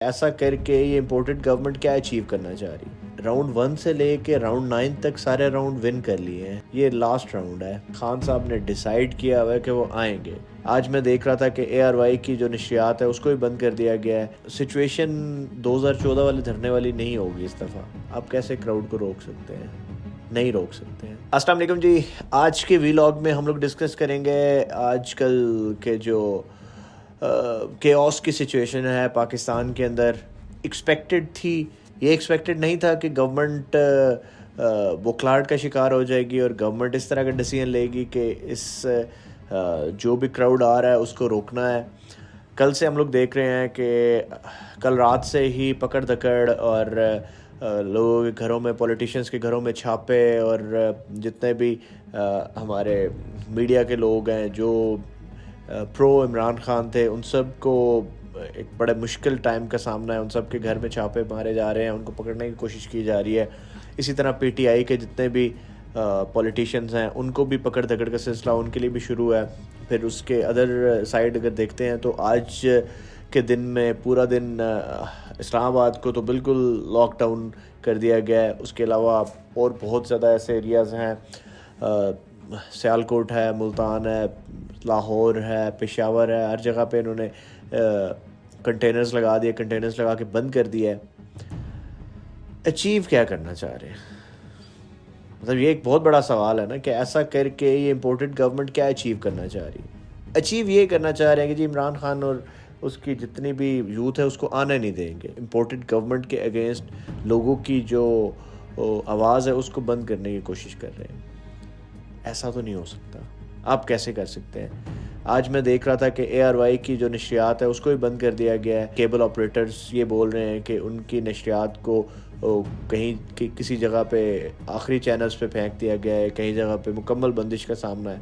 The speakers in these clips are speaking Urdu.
ایسا کر کے یہ امپورٹڈ گورنمنٹ کیا اچیو کرنا چاہ رہی؟ راؤنڈ 1 سے لے کے راؤنڈ 9 تک سارے راؤنڈ ون کر لیے ہیں. یہ لاسٹ راؤنڈ ہے. خان صاحب نے ڈیسائیڈ کیا ہوا ہے کہ وہ آئیں گے. آج میں دیکھ رہا تھا کہ اے آر وائی کی جو نشریات ہے اس کو بھی بند کر دیا گیا ہے. سچویشن 2014 والے دھرنے والی نہیں ہوگی اس دفعہ. آپ کیسے کراؤڈ کو روک سکتے ہیں؟ نہیں روک سکتے ہیں. السلام علیکم جی. آج کے ویلاگ میں ہم لوگ ڈسکس کریں گے آج کل کے جو کیوس کی سچویشن ہے پاکستان کے اندر. ایکسپیکٹڈ تھی، یہ ایکسپیکٹڈ نہیں تھا کہ گورنمنٹ بکھلاہٹ کا شکار ہو جائے گی اور گورنمنٹ اس طرح کا ڈیسیژن لے گی کہ اس جو بھی کراؤڈ آ رہا ہے اس کو روکنا ہے. کل سے ہم لوگ دیکھ رہے ہیں کہ کل رات سے ہی پکڑ دھکڑ اور لوگوں کے گھروں میں، پولیٹیشنز کے گھروں میں چھاپے، اور جتنے بھی ہمارے میڈیا کے لوگ ہیں جو پرو عمران خان تھے ان سب کو ایک بڑے مشکل ٹائم کا سامنا ہے. ان سب کے گھر میں چھاپے مارے جا رہے ہیں، ان کو پکڑنے کی کوشش کی جا رہی ہے. اسی طرح پی ٹی آئی کے جتنے بھی پولیٹیشینز ہیں ان کو بھی پکڑ دھکڑ کا سلسلہ ان کے لیے بھی شروع ہے. پھر اس کے ادر سائڈ اگر دیکھتے ہیں تو آج کے دن میں پورا دن اسلام آباد کو تو بالکل لاک ڈاؤن کر دیا گیا ہے. اس کے علاوہ اور بہت زیادہ ایسے ایریاز ہیں، سیالکوٹ ہے، ملتان ہے، لاہور ہے، پشاور ہے، ہر جگہ پہ انہوں نے کنٹینرز لگا دیے، کنٹینرز لگا کے بند کر دیا ہے. اچیو کیا کرنا چاہ رہے ہیں؟ مطلب یہ ایک بہت بڑا سوال ہے نا کہ ایسا کر کے یہ امپورٹڈ گورنمنٹ کیا اچیو کرنا چاہ رہی ہے؟ اچیو یہ کرنا چاہ رہے ہیں کہ جی عمران خان اور اس کی جتنی بھی یوتھ ہے اس کو آنے نہیں دیں گے. امپورٹڈ گورنمنٹ کے اگینسٹ لوگوں کی جو آواز ہے اس کو بند کرنے کی کوشش کر رہے ہیں. ایسا تو نہیں ہو سکتا. آپ کیسے کر سکتے ہیں؟ آج میں دیکھ رہا تھا کہ اے آر وائی کی جو نشریات ہے اس کو بھی بند کر دیا گیا ہے. کیبل آپریٹرز یہ بول رہے ہیں کہ ان کی نشریات کو کہیں کسی جگہ پہ آخری چینلز پہ پھینک دیا گیا ہے، کہیں جگہ پہ مکمل بندش کا سامنا ہے.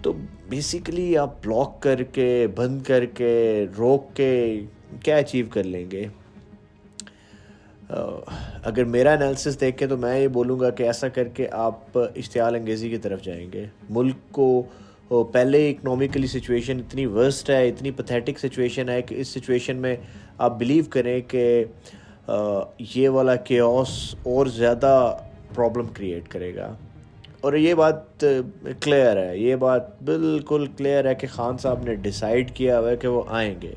تو بیسیکلی آپ بلاک کر کے، بند کر کے، روک کے کیا اچیو کر لیں گے؟ اگر میرا انالیسس دیکھ کے تو میں یہ بولوں گا کہ ایسا کر کے آپ اشتعال انگیزی کی طرف جائیں گے. ملک کو پہلے اکنامکلی سچویشن اتنی ورسٹ ہے، اتنی پتھیٹک سچویشن ہے کہ اس سچویشن میں آپ بلیو کریں کہ یہ والا کیوس اور زیادہ پرابلم کریٹ کرے گا. اور یہ بات کلیئر ہے، یہ بات بالکل کلیئر ہے کہ خان صاحب نے ڈیسائیڈ کیا ہوا ہے کہ وہ آئیں گے.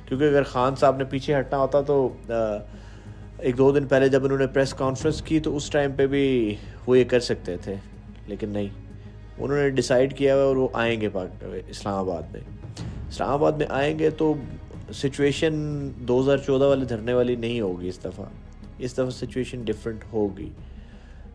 کیونکہ اگر خان صاحب نے پیچھے ہٹنا ہوتا تو ایک دو دن پہلے جب انہوں نے پریس کانفرنس کی تو اس ٹائم پہ بھی وہ یہ کر سکتے تھے، لیکن نہیں، انہوں نے ڈیسائیڈ کیا ہوا اور وہ آئیں گے اسلام آباد میں. اسلام آباد میں آئیں گے تو سچویشن 2014 والے دھرنے والی نہیں ہوگی اس دفعہ. اس دفعہ سچویشن ڈیفرنٹ ہوگی.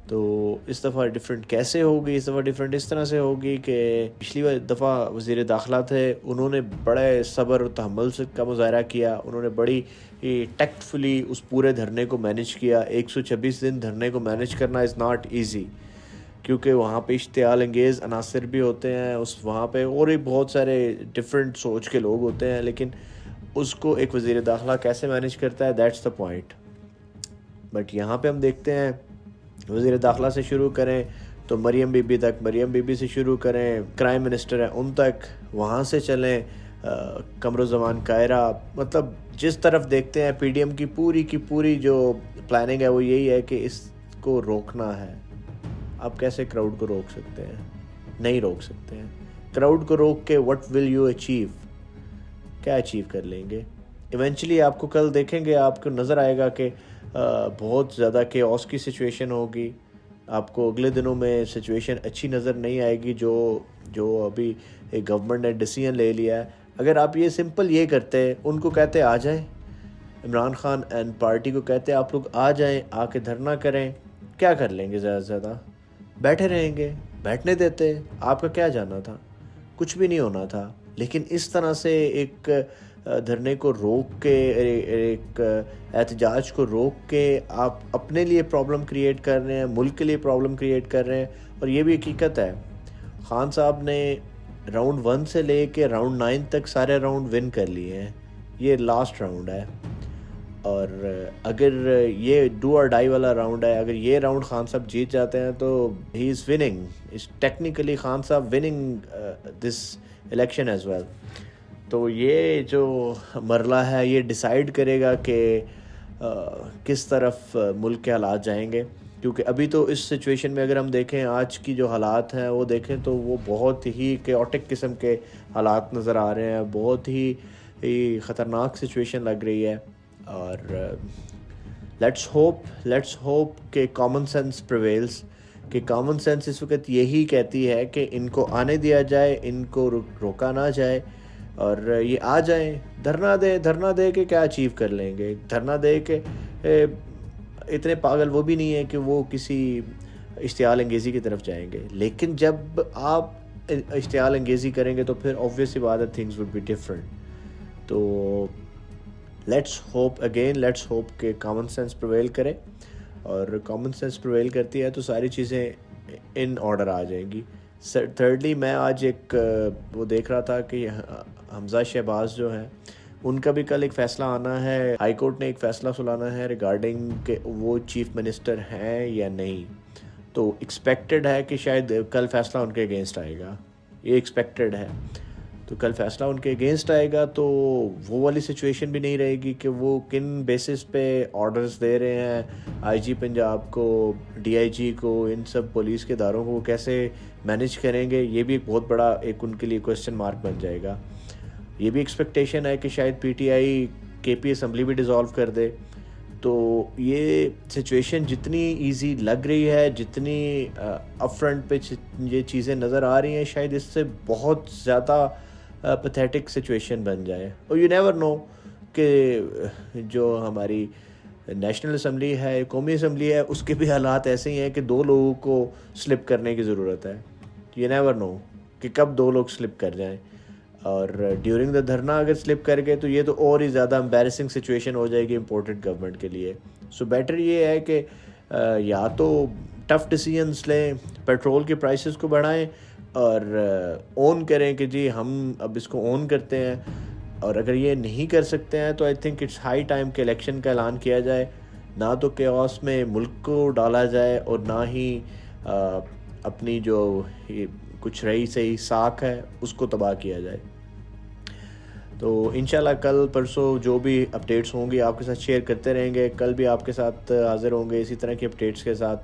تو اس دفعہ ڈیفرنٹ کیسے ہوگی؟ اس دفعہ ڈیفرنٹ اس طرح سے ہوگی کہ پچھلی دفعہ وزیر داخلہ تھے، انہوں نے بڑے صبر و تحمل کا مظاہرہ کیا. انہوں نے بڑی ٹیکٹفلی اس پورے دھرنے کو مینیج کیا. 126 دن دھرنے کو مینیج کرنا از ناٹ ایزی، کیونکہ وہاں پہ اشتعال انگیز عناصر بھی ہوتے ہیں، وہاں پہ اور بھی بہت سارے ڈیفرنٹ سوچ کے لوگ ہوتے ہیں. لیکن اس کو ایک وزیر داخلہ کیسے مینیج کرتا ہے، دیٹس دا پوائنٹ. بٹ یہاں پہ ہم دیکھتے ہیں وزیر داخلہ سے شروع کریں تو مریم بی بی تک، مریم بی بی سے شروع کریں کرائم منسٹر ہیں ان تک، وہاں سے چلیں قمرالزمان قاہرہ. مطلب جس طرف دیکھتے ہیں پی ڈی ایم کی پوری جو پلاننگ ہے وہ یہی ہے کہ اس کو روکنا ہے. آپ کیسے کراؤڈ کو روک سکتے ہیں؟ نہیں روک سکتے ہیں. کراؤڈ کو روک کے وٹ ول یو اچیو؟ کیا اچیو کر لیں گے؟ ایونچولی آپ کو کل دیکھیں گے، آپ کو نظر آئے گا کہ بہت زیادہ کیوس کی سچویشن ہوگی. آپ کو اگلے دنوں میں سچویشن اچھی نظر نہیں آئے گی جو ابھی گورنمنٹ نے ڈیسیژن لے لیا ہے. اگر آپ یہ سمپل یہ کرتے، ان کو کہتے آ جائیں، عمران خان اینڈ پارٹی کو کہتے آپ لوگ آ جائیں، آ کے دھرنا کریں، کیا کر لیں گے؟ زیادہ سے زیادہ بیٹھے رہیں گے. بیٹھنے دیتے، آپ کا کیا جانا تھا؟ کچھ بھی نہیں ہونا تھا. لیکن اس طرح سے ایک دھرنے کو روک کے، ایک احتجاج کو روک کے آپ اپنے لیے پرابلم کریٹ کر رہے ہیں، ملک کے لیے پرابلم کریٹ کر رہے ہیں. اور یہ بھی حقیقت ہے، خان صاحب نے راؤنڈ 1 سے لے کے راؤنڈ 9 تک سارے راؤنڈ ون کر لیے ہیں. یہ لاسٹ راؤنڈ ہے. اور اگر یہ ڈو اور ڈائی والا راؤنڈ ہے، اگر یہ راؤنڈ خان صاحب جیت جاتے ہیں تو ہی از وننگ. ٹیکنیکلی خان صاحب وننگ دس الیکشن ایز ویل. تو یہ جو مرحلہ ہے یہ ڈیسائیڈ کرے گا کہ کس طرف ملک کے حالات جائیں گے، کیونکہ ابھی تو اس سچویشن میں اگر ہم دیکھیں آج کی جو حالات ہیں وہ دیکھیں تو وہ بہت ہی کیوٹک قسم کے حالات نظر آ رہے ہیں، بہت ہی خطرناک سچویشن لگ رہی ہے. اور لیٹس ہوپ کہ کامن سینس پریویلز، کہ کامن سینس اس وقت یہی کہتی ہے کہ ان کو آنے دیا جائے، ان کو روکا نہ جائے، اور یہ آ جائیں، دھرنا دے کے کیا اچیو کر لیں گے. دھرنا دے کے اتنے پاگل وہ بھی نہیں ہے کہ وہ کسی اشتعال انگیزی کی طرف جائیں گے، لیکن جب آپ اشتعال انگیزی کریں گے تو پھر obvious سی بات ہے تھنگز وڈ بی ڈفرینٹ. تو لیٹس ہوپ کہ کامن سینس پریویل کرے، اور کامن سینس پریویل کرتی ہے تو ساری چیزیں ان آرڈر آ جائیں گی. تھرڈلی میں آج ایک وہ دیکھ رہا تھا کہ حمزہ شہباز جو ہیں ان کا بھی کل ایک فیصلہ آنا ہے، ہائی کورٹ نے ایک فیصلہ سنانا ہے ریگارڈنگ کہ وہ چیف منسٹر ہیں یا نہیں. تو ایکسپیکٹڈ ہے کہ شاید کل فیصلہ ان کے اگینسٹ آئے گا، یہ ایکسپیکٹڈ ہے. تو کل فیصلہ ان کے اگینسٹ آئے گا تو وہ والی سچویشن بھی نہیں رہے گی کہ وہ کن بیسس پہ آرڈرز دے رہے ہیں آئی جی پنجاب کو، ڈی آئی جی کو، ان سب پولیس کے اداروں کو کیسے مینیج کریں گے. یہ بھی ایک بہت بڑا ایک ان کے لیے کوسچن مارک بن جائے گا. یہ بھی ایکسپیکٹیشن ہے کہ شاید پی ٹی آئی کے پی اسمبلی بھی ڈیزالو کر دے. تو یہ سچویشن جتنی ایزی لگ رہی ہے، جتنی اپ فرنٹ پہ یہ چیزیں نظر آ رہی ہیں، شاید اس سے بہت زیادہ پیتھیٹک سچویشن بن جائے. اور یو نیور نو کہ جو ہماری نیشنل اسمبلی ہے، قومی اسمبلی ہے، اس کے بھی حالات ایسے ہی ہیں کہ 2 لوگوں کو سلپ کرنے کی ضرورت ہے. یو نیور نو کہ کب 2 لوگ سلپ کر جائیں، اور ڈیورنگ دا دھرنا اگر سلپ کر گئے تو یہ تو اور ہی زیادہ امبیرسنگ سچویشن ہو جائے گی امپورٹنٹ گورنمنٹ کے لیے. سو بیٹر یہ ہے کہ یا تو ٹف ڈیسیجنس لیں، پیٹرول کے پرائسز کو بڑھائیں اور اون کریں کہ جی ہم اب اس کو اون کرتے ہیں. اور اگر یہ نہیں کر سکتے ہیں تو I think it's high time کہ الیکشن کا اعلان کیا جائے، نہ تو کیوس میں ملک کو ڈالا جائے اور نہ ہی اپنی جو کچھ رہی صحیح ساکھ ہے اس کو تباہ کیا جائے. تو انشاءاللہ کل پرسوں جو بھی اپڈیٹس ہوں گی آپ کے ساتھ شیئر کرتے رہیں گے. کل بھی آپ کے ساتھ حاضر ہوں گے اسی طرح کی اپڈیٹس کے ساتھ.